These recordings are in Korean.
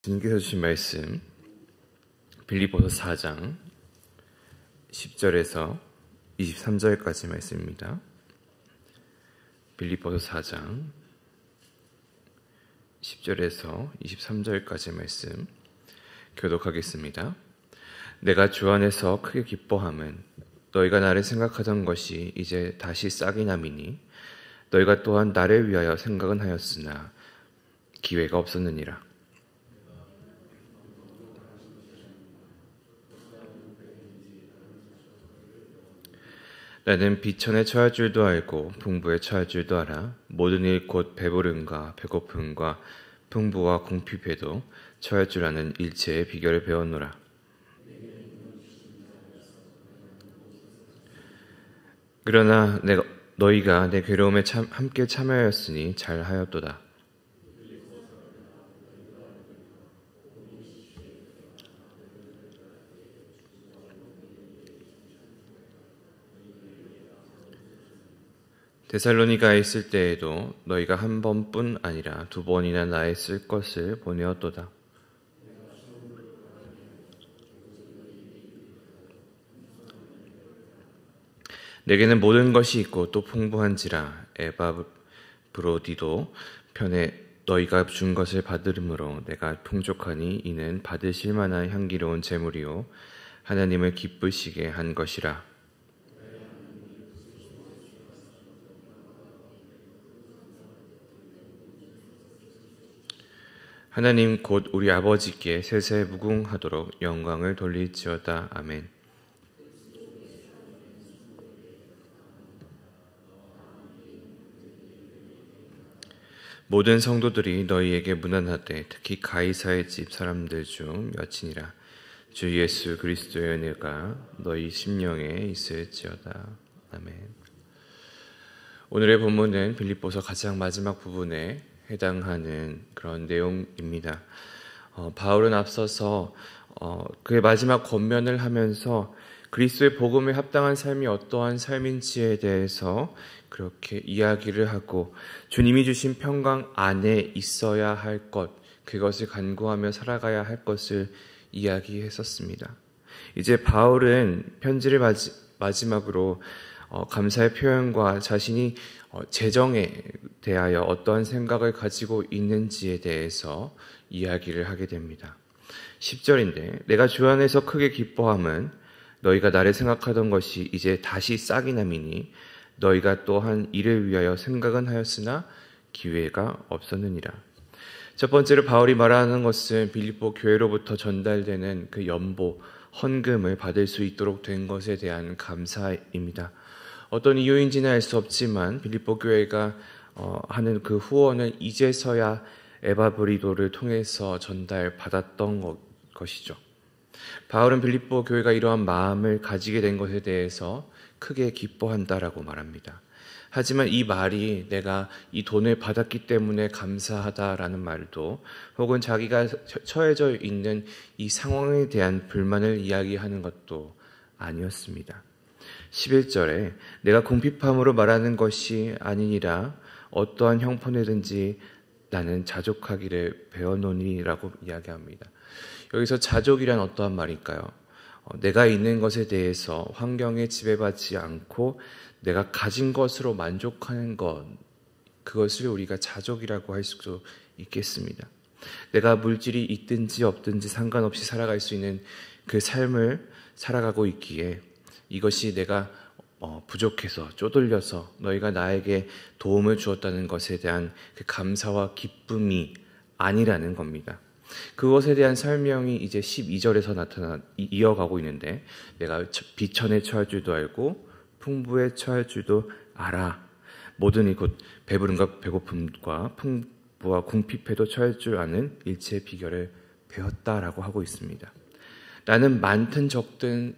주님께서 주신 말씀 빌립보서 4장 10절에서 23절까지 말씀입니다. 빌립보서 4장 10절에서 23절까지 말씀 교독하겠습니다. 내가 주 안에서 크게 기뻐함은 너희가 나를 생각하던 것이 이제 다시 싹이 남이니 너희가 또한 나를 위하여 생각은 하였으나 기회가 없었느니라. 나는 비천에 처할 줄도 알고 풍부에 처할 줄도 알아. 모든 일 곧 배부름과 배고픔과 풍부와 궁핍에도 처할 줄 아는 일체의 비결을 배웠노라. 그러나 너희가 내 괴로움에 함께 참여하였으니 잘하였도다. 데살로니가에 있을 때에도 너희가 한 번뿐 아니라 두 번이나 나의 쓸 것을 보내었도다. 내게는 모든 것이 있고 또 풍부한지라. 에바브로디도 편에 너희가 준 것을 받으므로 내가 풍족하니 이는 받으실 만한 향기로운 제물이요 하나님을 기쁘시게 한 것이라. 하나님 곧 우리 아버지께 세세 무궁하도록 영광을 돌릴지어다. 아멘. 모든 성도들이 너희에게 문안하되 특히 가이사의 집 사람들 중 몇이니라. 주 예수 그리스도의 은혜가 너희 심령에 있을지어다. 아멘. 오늘의 본문은 빌립보서 가장 마지막 부분에 해당하는 그런 내용입니다. 바울은 앞서서 그의 마지막 권면을 하면서 그리스도의 복음에 합당한 삶이 어떠한 삶인지에 대해서 그렇게 이야기를 하고 주님이 주신 평강 안에 있어야 할 것, 그것을 간구하며 살아가야 할 것을 이야기했었습니다. 이제 바울은 편지를 마지막으로 감사의 표현과 자신이 재정에 대하여 어떠한 생각을 가지고 있는지에 대해서 이야기를 하게 됩니다. 10절인데 내가 주 안에서 크게 기뻐함은 너희가 나를 생각하던 것이 이제 다시 싹이 남이니 너희가 또한 이를 위하여 생각은 하였으나 기회가 없었느니라. 첫 번째로 바울이 말하는 것은 빌립보 교회로부터 전달되는 그 연보, 헌금을 받을 수 있도록 된 것에 대한 감사입니다. 어떤 이유인지는 알 수 없지만 빌립보 교회가 하는 그 후원은 이제서야 에바브리도를 통해서 전달받았던 것이죠. 바울은 빌립보 교회가 이러한 마음을 가지게 된 것에 대해서 크게 기뻐한다라고 말합니다. 하지만 이 말이 내가 이 돈을 받았기 때문에 감사하다라는 말도 혹은 자기가 처해져 있는 이 상황에 대한 불만을 이야기하는 것도 아니었습니다. 11절에 내가 궁핍함으로 말하는 것이 아니니라 어떠한 형편이든지 나는 자족하기를 배워노니라고 이야기합니다. 여기서 자족이란 어떠한 말일까요? 내가 있는 것에 대해서 환경에 지배받지 않고 내가 가진 것으로 만족하는 것, 그것을 우리가 자족이라고 할 수도 있겠습니다. 내가 물질이 있든지 없든지 상관없이 살아갈 수 있는 그 삶을 살아가고 있기에 이것이 내가 부족해서 쪼들려서 너희가 나에게 도움을 주었다는 것에 대한 그 감사와 기쁨이 아니라는 겁니다. 그것에 대한 설명이 이제 12절에서 이어가고 있는데 내가 비천에 처할 줄도 알고 풍부에 처할 줄도 알아. 모든 이 곧 배부름과 배고픔과 풍부와 궁핍에도 처할 줄 아는 일체의 비결을 배웠다라고 하고 있습니다. 나는 많든 적든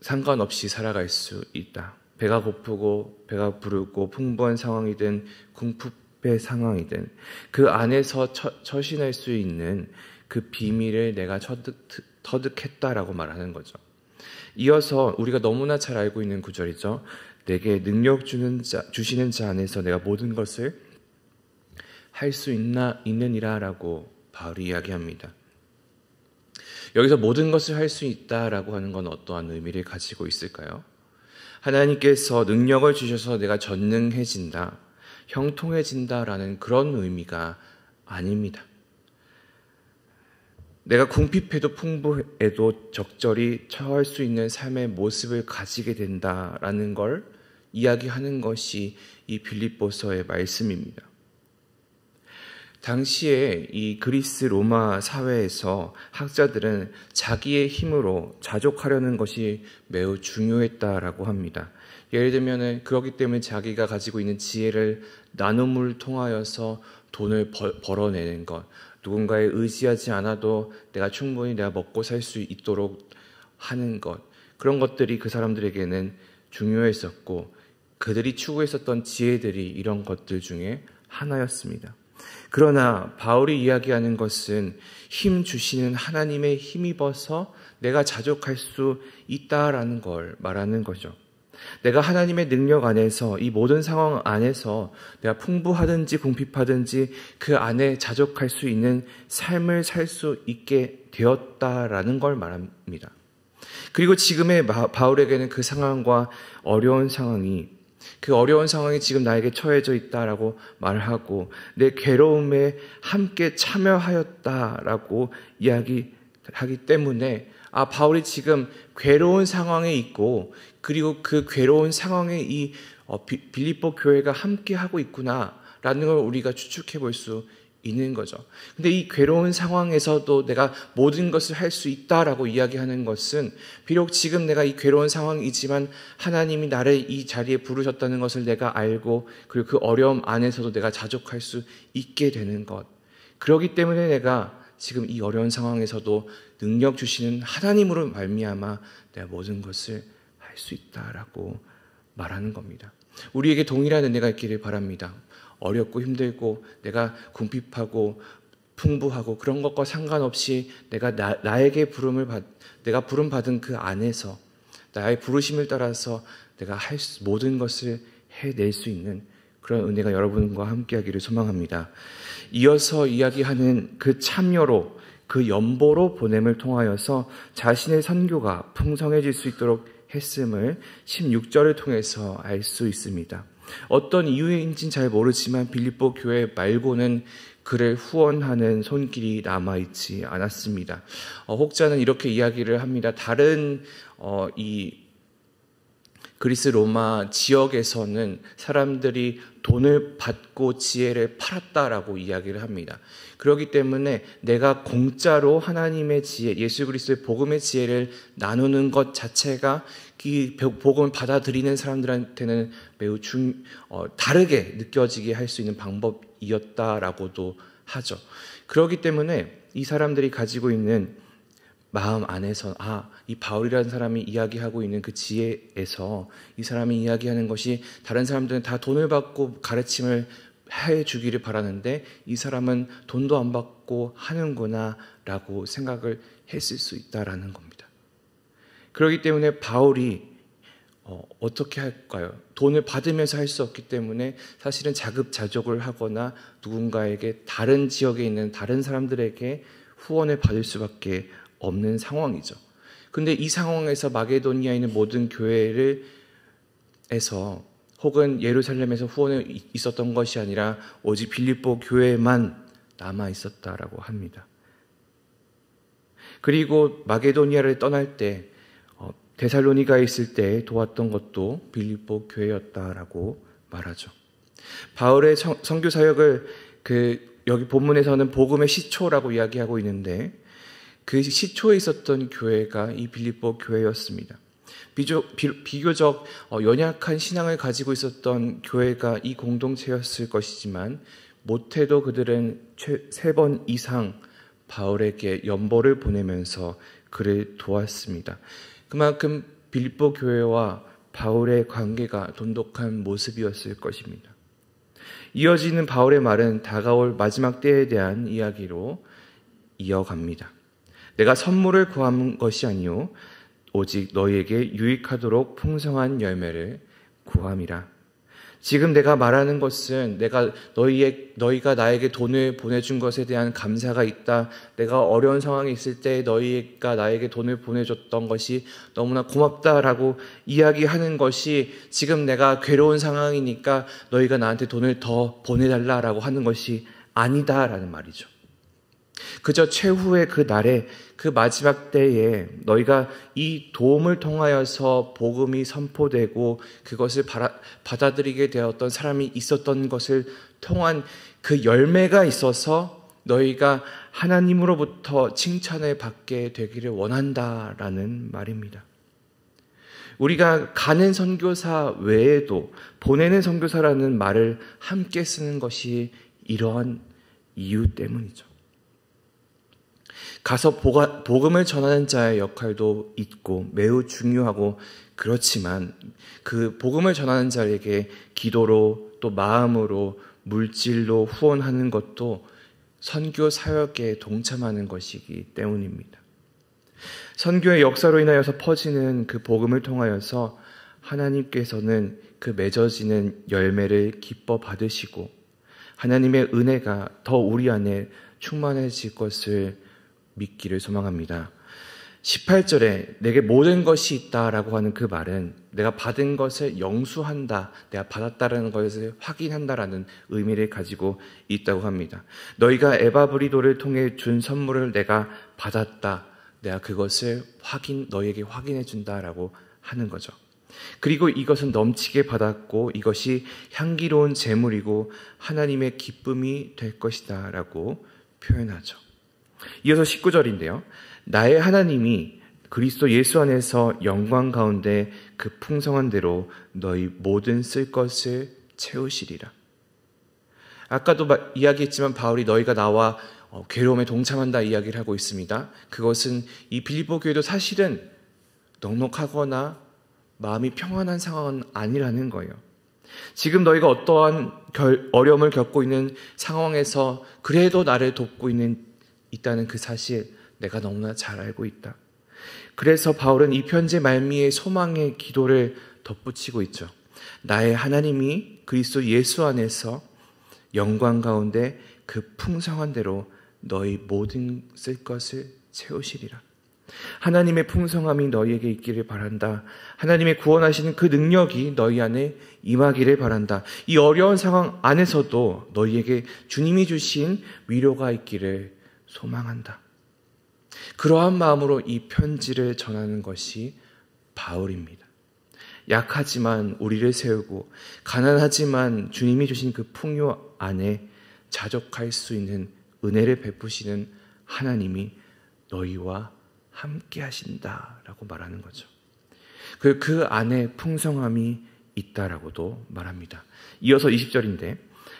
상관없이 살아갈 수 있다. 배가 고프고 배가 부르고 풍부한 상황이든 궁핍의 상황이든 그 안에서 처신할 수 있는 그 비밀을 내가 터득했다라고 말하는 거죠. 이어서 우리가 너무나 잘 알고 있는 구절이죠. 내게 능력 주시는 자 안에서 내가 모든 것을 할 수 있느니라라고 바울이 이야기합니다. 여기서 모든 것을 할 수 있다라고 하는 건 어떠한 의미를 가지고 있을까요? 하나님께서 능력을 주셔서 내가 전능해진다, 형통해진다라는 그런 의미가 아닙니다. 내가 궁핍해도 풍부해도 적절히 처할 수 있는 삶의 모습을 가지게 된다라는 걸 이야기하는 것이 이 빌립보서의 말씀입니다. 당시에 이 그리스 로마 사회에서 학자들은 자기의 힘으로 자족하려는 것이 매우 중요했다라고 합니다. 예를 들면 그렇기 때문에 자기가 가지고 있는 지혜를 나눔을 통하여서 돈을 벌어내는 것, 누군가에 의지하지 않아도 내가 먹고 살 수 있도록 하는 것, 그런 것들이 그 사람들에게는 중요했었고 그들이 추구했었던 지혜들이 이런 것들 중에 하나였습니다. 그러나 바울이 이야기하는 것은 힘 주시는 하나님의 힘입어서 내가 자족할 수 있다라는 걸 말하는 거죠. 내가 하나님의 능력 안에서 이 모든 상황 안에서 내가 풍부하든지 궁핍하든지 그 안에 자족할 수 있는 삶을 살 수 있게 되었다라는 걸 말합니다. 그리고 지금의 바울에게는 그 상황과 그 어려운 상황이 지금 나에게 처해져 있다라고 말하고 내 괴로움에 함께 참여하였다라고 이야기하기 때문에 바울이 지금 괴로운 상황에 있고 그리고 그 괴로운 상황에 이 빌립보 교회가 함께 하고 있구나라는 걸 우리가 추측해 볼 수 있는 거죠. 근데 이 괴로운 상황에서도 내가 모든 것을 할 수 있다라고 이야기하는 것은 비록 지금 내가 이 괴로운 상황이지만 하나님이 나를 이 자리에 부르셨다는 것을 내가 알고 그리고 그 어려움 안에서도 내가 자족할 수 있게 되는 것. 그렇기 때문에 내가 지금 이 어려운 상황에서도 능력 주시는 하나님으로 말미암아 내가 모든 것을 할 수 있다라고 말하는 겁니다. 우리에게 동일한 은혜가 있기를 바랍니다. 어렵고 힘들고 내가 궁핍하고 풍부하고 그런 것과 상관없이 내가 나에게 내가 부름 받은 그 안에서 나의 부르심을 따라서 내가 모든 것을 해낼 수 있는 그런 은혜가 여러분과 함께하기를 소망합니다. 이어서 이야기하는 그 참여로 그 연보로 보냄을 통하여서 자신의 선교가 풍성해질 수 있도록 했음을 16절을 통해서 알 수 있습니다. 어떤 이유인지는 잘 모르지만 빌립보 교회 말고는 그를 후원하는 손길이 남아있지 않았습니다. 혹자는 이렇게 이야기를 합니다. 다른 이 그리스 로마 지역에서는 사람들이 돈을 받고 지혜를 팔았다라고 이야기를 합니다. 그렇기 때문에 내가 공짜로 하나님의 지혜, 예수 그리스도의 복음의 지혜를 나누는 것 자체가 이 복음을 받아들이는 사람들한테는 매우 다르게 느껴지게 할 수 있는 방법이었다라고도 하죠. 그렇기 때문에 이 사람들이 가지고 있는 마음 안에서 이 바울이라는 사람이 이야기하고 있는 그 지혜에서 이 사람이 이야기하는 것이 다른 사람들은 다 돈을 받고 가르침을 해주기를 바라는데 이 사람은 돈도 안 받고 하는구나 라고 생각을 했을 수 있다라는 겁니다. 그렇기 때문에 바울이 어떻게 할까요? 돈을 받으면서 할 수 없기 때문에 사실은 자급자족을 하거나 누군가에게 다른 지역에 있는 다른 사람들에게 후원을 받을 수밖에 없는 상황이죠. 근데 이 상황에서 마게도니아에 있는 모든 교회에서 혹은 예루살렘에서 후원이 있었던 것이 아니라 오직 빌립보 교회만 남아 있었다라고 합니다. 그리고 마게도니아를 떠날 때 데살로니가에 있을 때 도왔던 것도 빌립보 교회였다라고 말하죠. 바울의 선교 사역을 여기 본문에서는 복음의 시초라고 이야기하고 있는데 그 시초에 있었던 교회가 이 빌립보 교회였습니다. 비교적 연약한 신앙을 가지고 있었던 교회가 이 공동체였을 것이지만 못해도 그들은 3번 이상 바울에게 연보를 보내면서 그를 도왔습니다. 그만큼 빌립보 교회와 바울의 관계가 돈독한 모습이었을 것입니다. 이어지는 바울의 말은 다가올 마지막 때에 대한 이야기로 이어갑니다. 내가 선물을 구한 것이 아니요 오직 너희에게 유익하도록 풍성한 열매를 구함이라. 지금 내가 말하는 것은 내가 너희가 나에게 돈을 보내준 것에 대한 감사가 있다. 내가 어려운 상황에 있을 때 너희가 나에게 돈을 보내줬던 것이 너무나 고맙다라고 이야기하는 것이 지금 내가 괴로운 상황이니까 너희가 나한테 돈을 더 보내달라라고 하는 것이 아니다라는 말이죠. 그저 최후의 그 날에 그 마지막 때에 너희가 이 도움을 통하여서 복음이 선포되고 그것을 받아들이게 되었던 사람이 있었던 것을 통한 그 열매가 있어서 너희가 하나님으로부터 칭찬을 받게 되기를 원한다라는 말입니다. 우리가 가는 선교사 외에도 보내는 선교사라는 말을 함께 쓰는 것이 이러한 이유 때문이죠. 가서 복음을 전하는 자의 역할도 있고 매우 중요하고 그렇지만 그 복음을 전하는 자에게 기도로 또 마음으로 물질로 후원하는 것도 선교 사역에 동참하는 것이기 때문입니다. 선교의 역사로 인하여서 퍼지는 그 복음을 통하여서 하나님께서는 그 맺어지는 열매를 기뻐 받으시고 하나님의 은혜가 더 우리 안에 충만해질 것을 믿기를 소망합니다. 18절에 내게 모든 것이 있다라고 하는 그 말은 내가 받은 것을 영수한다, 내가 받았다라는 것을 확인한다라는 의미를 가지고 있다고 합니다. 너희가 에바브리도를 통해 준 선물을 내가 받았다, 내가 그것을 너희에게 확인해 준다라고 하는 거죠. 그리고 이것은 넘치게 받았고 이것이 향기로운 제물이고 하나님의 기쁨이 될 것이다 라고 표현하죠. 이어서 19절인데요. 나의 하나님이 그리스도 예수 안에서 영광 가운데 그 풍성한 대로 너희 모든 쓸 것을 채우시리라. 아까도 이야기했지만 바울이 너희가 나와 괴로움에 동참한다 이야기를 하고 있습니다. 그것은 이 빌립보 교회도 사실은 넉넉하거나 마음이 평안한 상황은 아니라는 거예요. 지금 너희가 어떠한 어려움을 겪고 있는 상황에서 그래도 나를 돕고 있다는 그 사실 내가 너무나 잘 알고 있다. 그래서 바울은 이 편지 말미에 소망의 기도를 덧붙이고 있죠. 나의 하나님이 그리스도 예수 안에서 영광 가운데 그 풍성한 대로 너희 모든 쓸 것을 채우시리라. 하나님의 풍성함이 너희에게 있기를 바란다. 하나님의 구원하시는 그 능력이 너희 안에 임하기를 바란다. 이 어려운 상황 안에서도 너희에게 주님이 주신 위로가 있기를 소망한다. 그러한 마음으로 이 편지를 전하는 것이 바울입니다. 약하지만 우리를 세우고 가난하지만 주님이 주신 그 풍요 안에 자족할 수 있는 은혜를 베푸시는 하나님이 너희와 함께 하신다라고 말하는 거죠. 그 안에 풍성함이 있다라고도 말합니다. 이어서 20절인데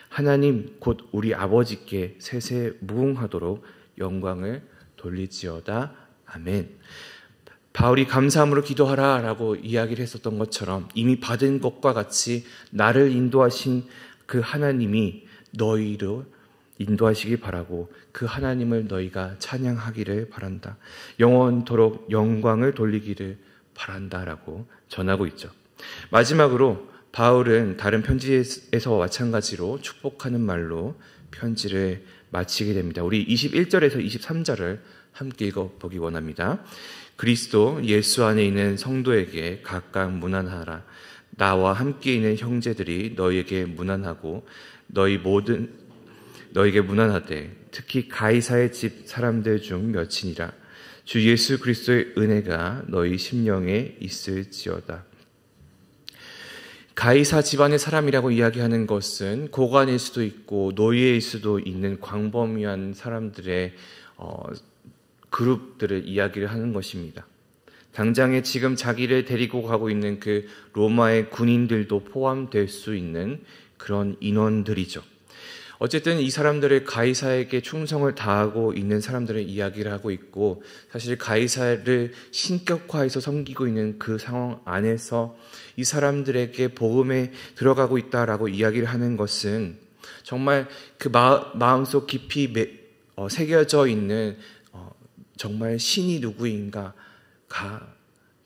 하나님 곧 우리 아버지께 세세 무궁하도록 영광을 돌리지어다. 아멘. 바울이 감사함으로 기도하라라고 이야기를 했었던 것처럼 이미 받은 것과 같이 나를 인도하신 그 하나님이 너희로 인도하시기 바라고 그 하나님을 너희가 찬양하기를 바란다. 영원토록 영광을 돌리기를 바란다라고 전하고 있죠. 마지막으로 바울은 다른 편지에서 마찬가지로 축복하는 말로 편지를 마치게 됩니다. 우리 21절에서 23절을 함께 읽어보기 원합니다. 그리스도 예수 안에 있는 성도에게 각각 문안하라. 나와 함께 있는 형제들이 너희에게 문안하고 너희에게 문안하되 특히 가이사의 집 사람들 중 몇이니라. 주 예수 그리스도의 은혜가 너희 심령에 있을지어다. 가이사 집안의 사람이라고 이야기하는 것은 고관일 수도 있고 노예일 수도 있는 광범위한 사람들의 그룹들을 이야기를 하는 것입니다. 당장에 지금 자기를 데리고 가고 있는 그 로마의 군인들도 포함될 수 있는 그런 인원들이죠. 어쨌든 이 사람들을 가이사에게 충성을 다하고 있는 사람들을 이야기를 하고 있고 사실 가이사를 신격화해서 섬기고 있는 그 상황 안에서 이 사람들에게 복음에 들어가고 있다라고 이야기를 하는 것은 정말 그 마음속 깊이 새겨져 있는 정말 신이 누구인가가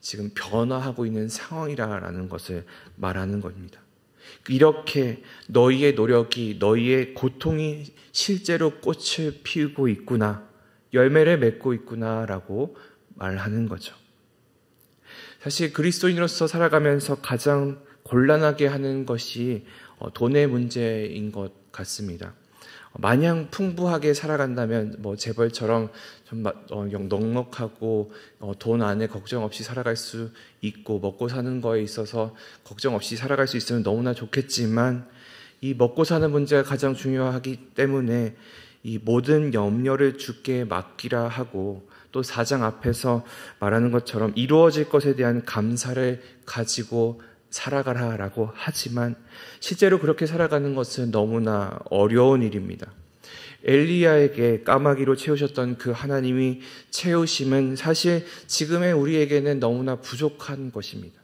지금 변화하고 있는 상황이라는 것을 말하는 겁니다. 이렇게 너희의 노력이, 너희의 고통이 실제로 꽃을 피우고 있구나, 열매를 맺고 있구나라고 말하는 거죠. 사실 그리스도인으로서 살아가면서 가장 곤란하게 하는 것이 돈의 문제인 것 같습니다. 마냥 풍부하게 살아간다면 재벌처럼 좀 넉넉하고 돈 안에 걱정 없이 살아갈 수 있고 먹고 사는 거에 있어서 걱정 없이 살아갈 수 있으면 너무나 좋겠지만, 이 먹고 사는 문제가 가장 중요하기 때문에 이 모든 염려를 주께 맡기라 하고, 또 4장 앞에서 말하는 것처럼 이루어질 것에 대한 감사를 가지고 살아가라라고 하지만, 실제로 그렇게 살아가는 것은 너무나 어려운 일입니다. 엘리야에게 까마귀로 채우셨던 그 하나님이 채우심은 사실 지금의 우리에게는 너무나 부족한 것입니다.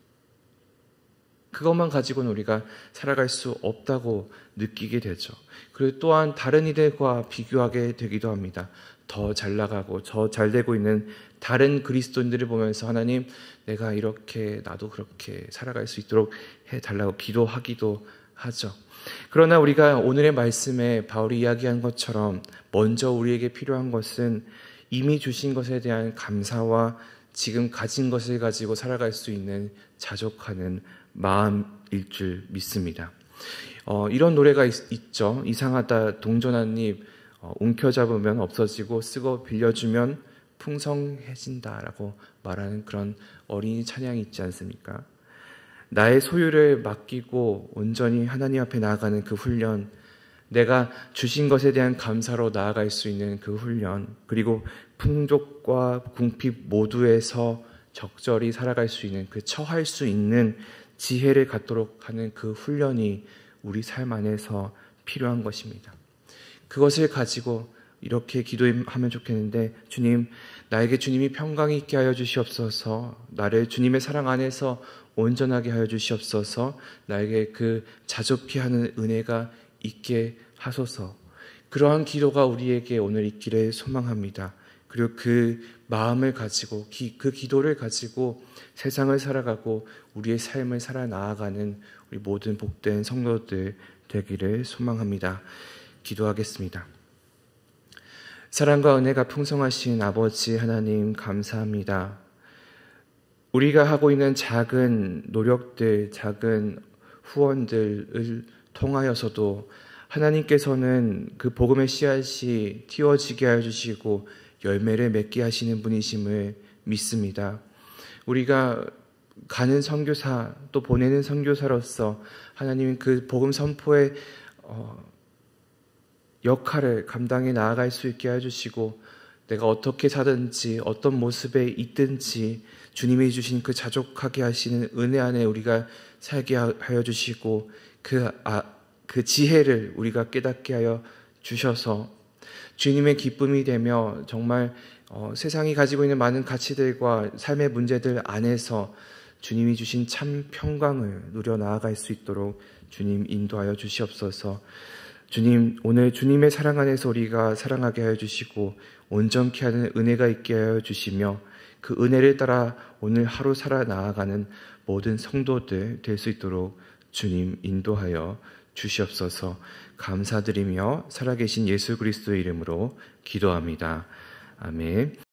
그것만 가지고는 우리가 살아갈 수 없다고 느끼게 되죠. 그리고 또한 다른 이들과 비교하게 되기도 합니다. 더 잘 나가고 더 잘 되고 있는 다른 그리스도인들을 보면서 하나님, 내가 이렇게 나도 그렇게 살아갈 수 있도록 해달라고 기도하기도 하죠. 그러나 우리가 오늘의 말씀에 바울이 이야기한 것처럼 먼저 우리에게 필요한 것은 이미 주신 것에 대한 감사와 지금 가진 것을 가지고 살아갈 수 있는 자족하는 마음일 줄 믿습니다. 이런 노래가 있죠. 이상하다 동전한입 움켜잡으면 없어지고 쓰고 빌려주면 풍성해진다라고 말하는 그런 어린이 찬양이 있지 않습니까? 나의 소유를 맡기고 온전히 하나님 앞에 나아가는 그 훈련, 내가 주신 것에 대한 감사로 나아갈 수 있는 그 훈련, 그리고 풍족과 궁핍 모두에서 적절히 살아갈 수 있는, 그 처할 수 있는 지혜를 갖도록 하는 그 훈련이 우리 삶 안에서 필요한 것입니다. 그것을 가지고 이렇게 기도하면 좋겠는데, 주님, 나에게 주님이 평강이 있게 하여 주시옵소서, 나를 주님의 사랑 안에서 온전하게 하여 주시옵소서, 나에게 그 자족히 하는 은혜가 있게 하소서. 그러한 기도가 우리에게 오늘 있기를 소망합니다. 그리고 그 마음을 가지고 그 기도를 가지고 세상을 살아가고 우리의 삶을 살아나아가는 우리 모든 복된 성도들 되기를 소망합니다. 기도하겠습니다. 사랑과 은혜가 풍성하신 아버지 하나님, 감사합니다. 우리가 하고 있는 작은 노력들, 작은 후원들을 통하여서도 하나님께서는 그 복음의 씨앗이 틔워지게 하여 주시고 열매를 맺게 하시는 분이심을 믿습니다. 우리가 가는 선교사, 또 보내는 선교사로서 하나님 그 복음 선포의 역할을 감당해 나아갈 수 있게 해주시고, 내가 어떻게 사든지 어떤 모습에 있든지 주님이 주신 그 자족하게 하시는 은혜 안에 우리가 살게 하여 주시고, 그 지혜를 우리가 깨닫게 하여 주셔서 주님의 기쁨이 되며 정말 세상이 가지고 있는 많은 가치들과 삶의 문제들 안에서 주님이 주신 참 평강을 누려 나아갈 수 있도록 주님 인도하여 주시옵소서. 주님, 오늘 주님의 사랑 안에서 우리가 사랑하게 하여 주시고 온전케 하는 은혜가 있게 하여 주시며, 그 은혜를 따라 오늘 하루 살아나아가는 모든 성도들 될 수 있도록 주님 인도하여 주시옵소서. 감사드리며 살아계신 예수 그리스도의 이름으로 기도합니다. 아멘.